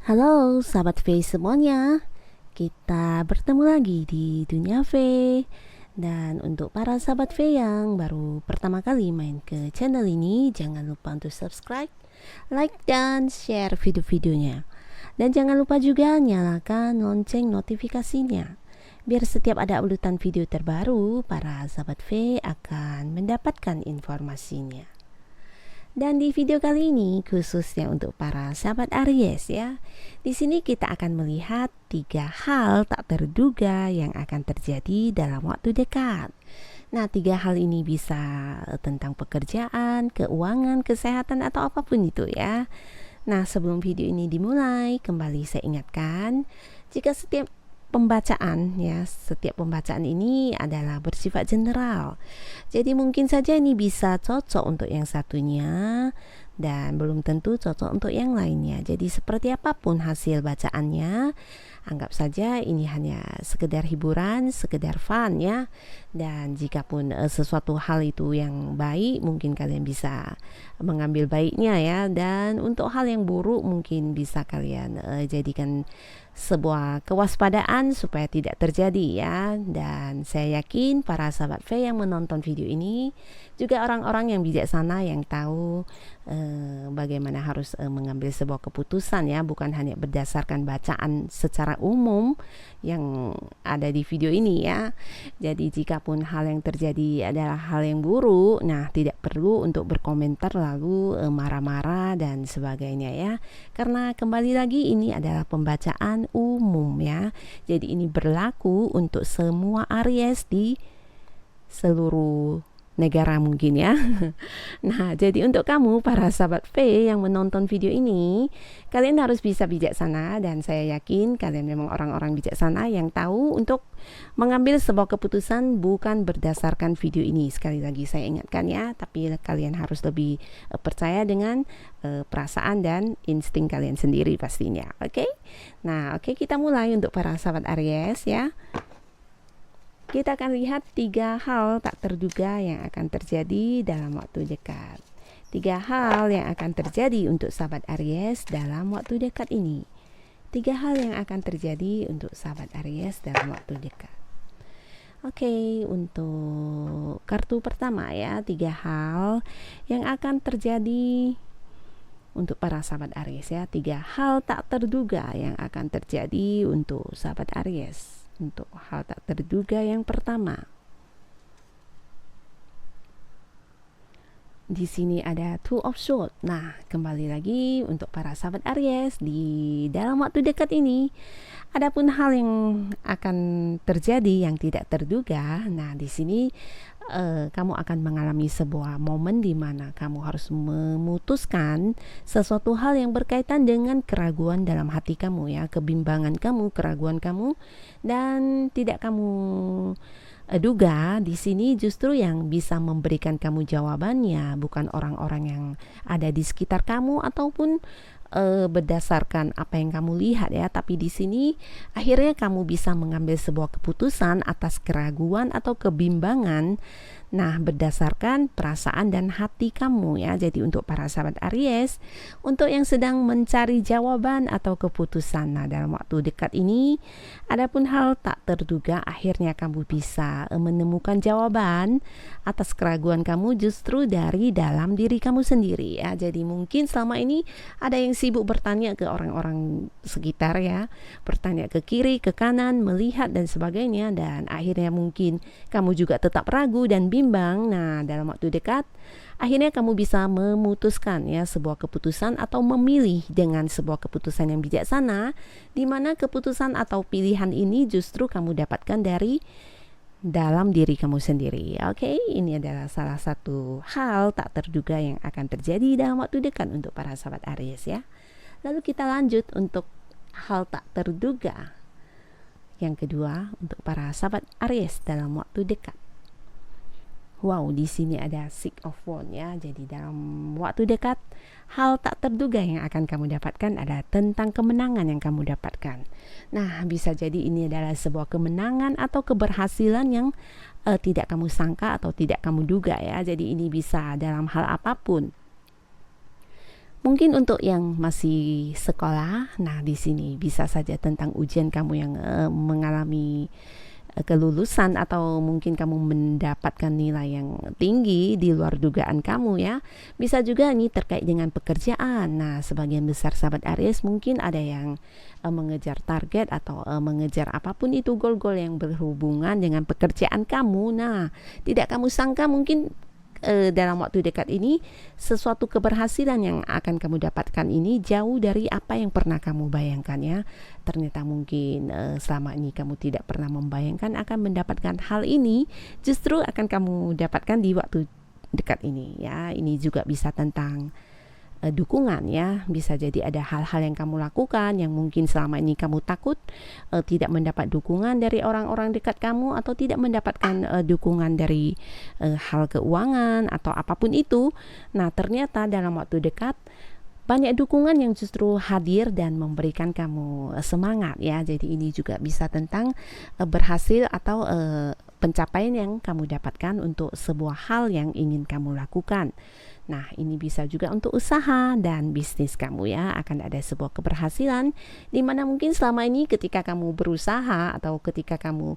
Halo sahabat V semuanya, kita bertemu lagi di Dunia V. Dan untuk para sahabat V yang baru pertama kali main ke channel ini, jangan lupa untuk subscribe, like, dan share video-videonya. Dan jangan lupa juga nyalakan lonceng notifikasinya, biar setiap ada uploadan video terbaru, para sahabat V akan mendapatkan informasinya. Dan di video kali ini khususnya untuk para sahabat Aries ya. Di sini kita akan melihat 3 hal tak terduga yang akan terjadi dalam waktu dekat. Nah, 3 hal ini bisa tentang pekerjaan, keuangan, kesehatan atau apapun itu ya. Nah, sebelum video ini dimulai, kembali saya ingatkan jika setiap pembacaan ini adalah bersifat general. Jadi mungkin saja ini bisa cocok untuk yang satunya dan belum tentu cocok untuk yang lainnya. Jadi seperti apapun hasil bacaannya, anggap saja ini hanya sekedar hiburan, sekedar fun ya. Dan jikapun sesuatu hal itu yang baik, mungkin kalian bisa mengambil baiknya ya. Dan untuk hal yang buruk mungkin bisa kalian jadikan sebuah kewaspadaan supaya tidak terjadi ya. Dan saya yakin para sahabat V yang menonton video ini juga orang-orang yang bijaksana yang tahu bagaimana harus mengambil sebuah keputusan ya, bukan hanya berdasarkan bacaan secara umum yang ada di video ini ya. Jadi jikapun hal yang terjadi adalah hal yang buruk, nah tidak perlu untuk berkomentar lalu marah-marah dan sebagainya ya. Karena kembali lagi ini adalah pembacaan umum ya. Jadi ini berlaku untuk semua Aries di seluruh negara mungkin ya. Nah, jadi untuk kamu para sahabat V yang menonton video ini, kalian harus bisa bijaksana dan saya yakin kalian memang orang-orang bijaksana yang tahu untuk mengambil sebuah keputusan bukan berdasarkan video ini. Sekali lagi saya ingatkan ya, tapi kalian harus lebih percaya dengan perasaan dan insting kalian sendiri pastinya. Oke? Nah, oke, kita mulai untuk para sahabat Aries ya. Kita akan lihat 3 hal tak terduga yang akan terjadi dalam waktu dekat. 3 hal yang akan terjadi untuk sahabat Aries dalam waktu dekat ini. 3 hal yang akan terjadi untuk sahabat Aries dalam waktu dekat. Oke, untuk kartu pertama ya, 3 hal yang akan terjadi untuk para sahabat Aries ya. 3 hal tak terduga yang akan terjadi untuk sahabat Aries. Untuk hal tak terduga yang pertama, di sini ada Two of Swords. Nah, kembali lagi untuk para sahabat Aries di dalam waktu dekat ini, adapun hal yang akan terjadi yang tidak terduga. Nah, di sini kamu akan mengalami sebuah momen di mana kamu harus memutuskan sesuatu hal yang berkaitan dengan keraguan dalam hati kamu ya, kebimbangan kamu, keraguan kamu, dan tidak kamu duga. Di sini justru yang bisa memberikan kamu jawabannya bukan orang-orang yang ada di sekitar kamu ataupun berdasarkan apa yang kamu lihat ya, tapi di sini akhirnya kamu bisa mengambil sebuah keputusan atas keraguan atau kebimbangan. Nah, berdasarkan perasaan dan hati kamu ya. Jadi untuk para sahabat Aries, untuk yang sedang mencari jawaban atau keputusan, nah dalam waktu dekat ini, adapun hal tak terduga, akhirnya kamu bisa menemukan jawaban atas keraguan kamu justru dari dalam diri kamu sendiri ya. Jadi mungkin selama ini ada yang sibuk bertanya ke orang-orang sekitar ya, bertanya ke kiri, ke kanan, melihat dan sebagainya, dan akhirnya mungkin kamu juga tetap ragu dan bimbang. Nah, dalam waktu dekat akhirnya kamu bisa memutuskan ya sebuah keputusan atau memilih dengan sebuah keputusan yang bijaksana, di mana keputusan atau pilihan ini justru kamu dapatkan dari dalam diri kamu sendiri. Oke, ini adalah salah satu hal tak terduga yang akan terjadi dalam waktu dekat untuk para sahabat Aries ya. Lalu kita lanjut untuk hal tak terduga yang kedua untuk para sahabat Aries dalam waktu dekat. Wow, di sini ada Six of Wands ya. Jadi dalam waktu dekat, hal tak terduga yang akan kamu dapatkan adalah tentang kemenangan yang kamu dapatkan. Nah, bisa jadi ini adalah sebuah kemenangan atau keberhasilan yang tidak kamu sangka atau tidak kamu duga ya. Jadi ini bisa dalam hal apapun. Mungkin untuk yang masih sekolah, nah di sini bisa saja tentang ujian kamu yang mengalami kelulusan atau mungkin kamu mendapatkan nilai yang tinggi di luar dugaan kamu ya. Bisa juga nih terkait dengan pekerjaan. Nah, sebagian besar sahabat Aries mungkin ada yang mengejar target atau mengejar apapun itu goal-goal yang berhubungan dengan pekerjaan kamu. Nah, tidak kamu sangka mungkin dalam waktu dekat ini sesuatu keberhasilan yang akan kamu dapatkan ini jauh dari apa yang pernah kamu bayangkan ya. Ternyata mungkin selama ini kamu tidak pernah membayangkan akan mendapatkan hal ini, justru akan kamu dapatkan di waktu dekat ini ya. Ini juga bisa tentang dukungan ya. Bisa jadi ada hal-hal yang kamu lakukan yang mungkin selama ini kamu takut tidak mendapat dukungan dari orang-orang dekat kamu atau tidak mendapatkan dukungan dari hal keuangan atau apapun itu. Nah, ternyata dalam waktu dekat banyak dukungan yang justru hadir dan memberikan kamu semangat ya. Jadi ini juga bisa tentang berhasil atau pencapaian yang kamu dapatkan untuk sebuah hal yang ingin kamu lakukan. Nah, ini bisa juga untuk usaha dan bisnis kamu ya. Akan ada sebuah keberhasilan di mana mungkin selama ini ketika kamu berusaha atau ketika kamu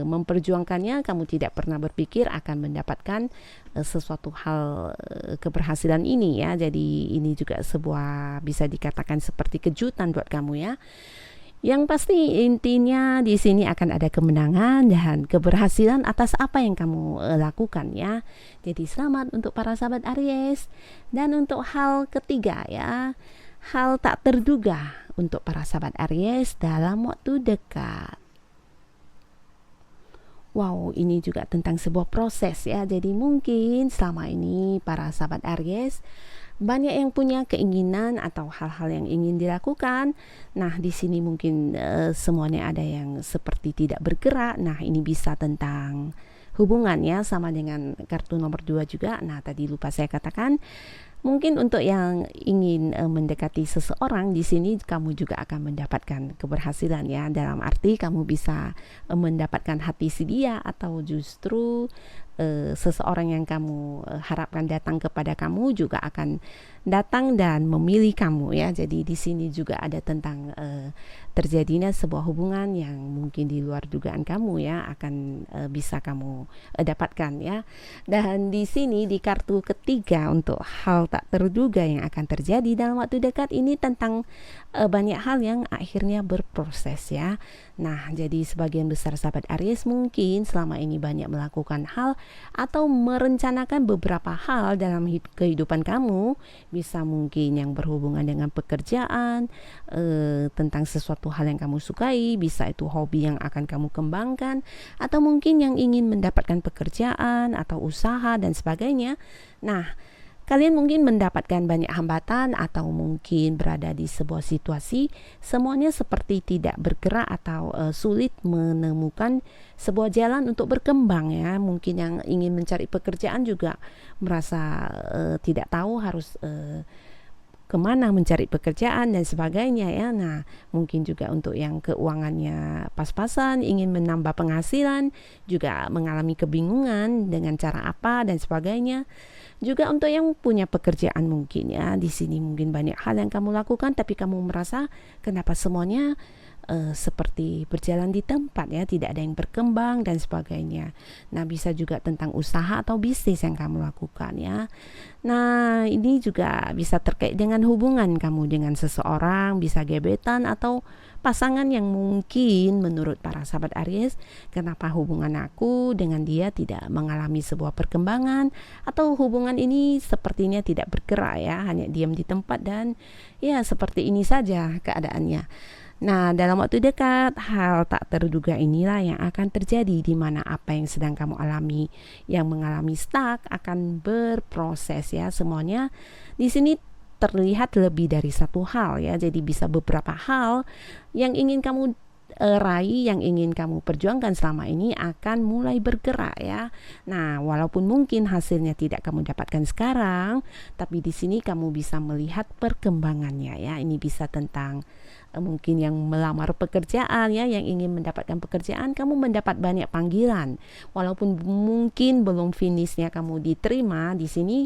memperjuangkannya, kamu tidak pernah berpikir akan mendapatkan sesuatu hal keberhasilan ini ya. Jadi ini juga sebuah bisa dikatakan seperti kejutan buat kamu ya. Yang pasti intinya di sini akan ada kemenangan dan keberhasilan atas apa yang kamu lakukan ya. Jadi selamat untuk para sahabat Aries. Dan untuk hal ketiga ya, hal tak terduga untuk para sahabat Aries dalam waktu dekat. Wow, ini juga tentang sebuah proses ya. Jadi mungkin selama ini para sahabat Aries banyak yang punya keinginan atau hal-hal yang ingin dilakukan. Nah, di sini mungkin semuanya ada yang seperti tidak bergerak. Nah, ini bisa tentang hubungan ya, sama dengan kartu nomor 2 juga. Nah, tadi lupa saya katakan, mungkin untuk yang ingin mendekati seseorang, di sini kamu juga akan mendapatkan keberhasilan ya. Dalam arti kamu bisa mendapatkan hati si dia atau justru seseorang yang kamu harapkan datang kepada kamu juga akan datang dan memilih kamu ya. Jadi di sini juga ada tentang terjadinya sebuah hubungan yang mungkin di luar dugaan kamu ya, akan bisa kamu dapatkan ya. Dan di sini di kartu ketiga untuk hal tak terduga yang akan terjadi dalam waktu dekat ini tentang banyak hal yang akhirnya berproses ya. Nah, jadi sebagian besar sahabat Aries mungkin selama ini banyak melakukan hal atau merencanakan beberapa hal dalam kehidupan kamu. Bisa mungkin yang berhubungan dengan pekerjaan, tentang sesuatu hal yang kamu sukai, bisa itu hobi yang akan kamu kembangkan, atau mungkin yang ingin mendapatkan pekerjaan atau usaha dan sebagainya. Nah, kalian mungkin mendapatkan banyak hambatan atau mungkin berada di sebuah situasi semuanya seperti tidak bergerak atau sulit menemukan sebuah jalan untuk berkembang ya. Mungkin yang ingin mencari pekerjaan juga merasa tidak tahu harus kemana mencari pekerjaan dan sebagainya ya. Nah, mungkin juga untuk yang keuangannya pas-pasan, ingin menambah penghasilan, juga mengalami kebingungan dengan cara apa dan sebagainya. Juga untuk yang punya pekerjaan mungkin ya, di sini mungkin banyak hal yang kamu lakukan tapi kamu merasa kenapa semuanya seperti berjalan di tempat ya, tidak ada yang berkembang dan sebagainya. Nah, bisa juga tentang usaha atau bisnis yang kamu lakukan ya. Nah, ini juga bisa terkait dengan hubungan kamu dengan seseorang, bisa gebetan atau pasangan yang mungkin menurut para sahabat Aries, kenapa hubungan aku dengan dia tidak mengalami sebuah perkembangan atau hubungan ini sepertinya tidak bergerak ya, hanya diam di tempat dan ya seperti ini saja keadaannya. Nah, dalam waktu dekat, hal tak terduga inilah yang akan terjadi, di mana apa yang sedang kamu alami, yang mengalami stuck akan berproses ya. Semuanya di sini terlihat lebih dari satu hal ya. Jadi bisa beberapa hal yang ingin kamu raih, yang ingin kamu perjuangkan selama ini akan mulai bergerak ya. Nah, walaupun mungkin hasilnya tidak kamu dapatkan sekarang, tapi di sini kamu bisa melihat perkembangannya ya. Ini bisa tentang mungkin yang melamar pekerjaan ya, yang ingin mendapatkan pekerjaan, kamu mendapat banyak panggilan. Walaupun mungkin belum finishnya kamu diterima, di sini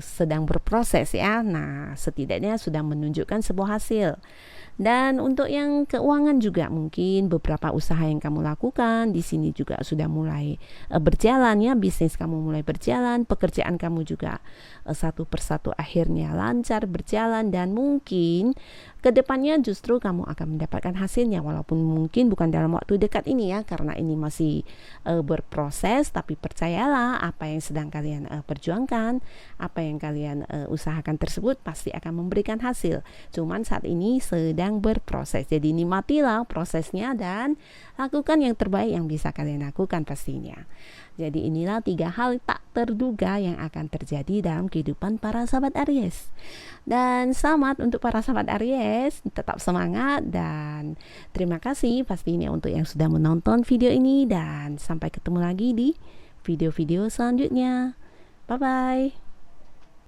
sedang berproses ya. Nah, setidaknya sudah menunjukkan sebuah hasil. Dan untuk yang keuangan juga mungkin beberapa usaha yang kamu lakukan di sini juga sudah mulai berjalan ya, bisnis kamu mulai berjalan, pekerjaan kamu juga satu persatu akhirnya lancar berjalan, dan mungkin kedepannya justru kamu akan mendapatkan hasilnya, walaupun mungkin bukan dalam waktu dekat ini ya, karena ini masih berproses. Tapi percayalah, apa yang sedang kalian perjuangkan, apa yang kalian usahakan tersebut pasti akan memberikan hasil. Cuman saat ini sedang berproses, jadi nikmatilah prosesnya dan lakukan yang terbaik yang bisa kalian lakukan pastinya. Jadi inilah 3 hal tak terduga yang akan terjadi dalam kehidupan para sahabat Aries. Dan selamat untuk para sahabat Aries, tetap semangat dan terima kasih pastinya untuk yang sudah menonton video ini, dan sampai ketemu lagi di video-video selanjutnya. Bye bye.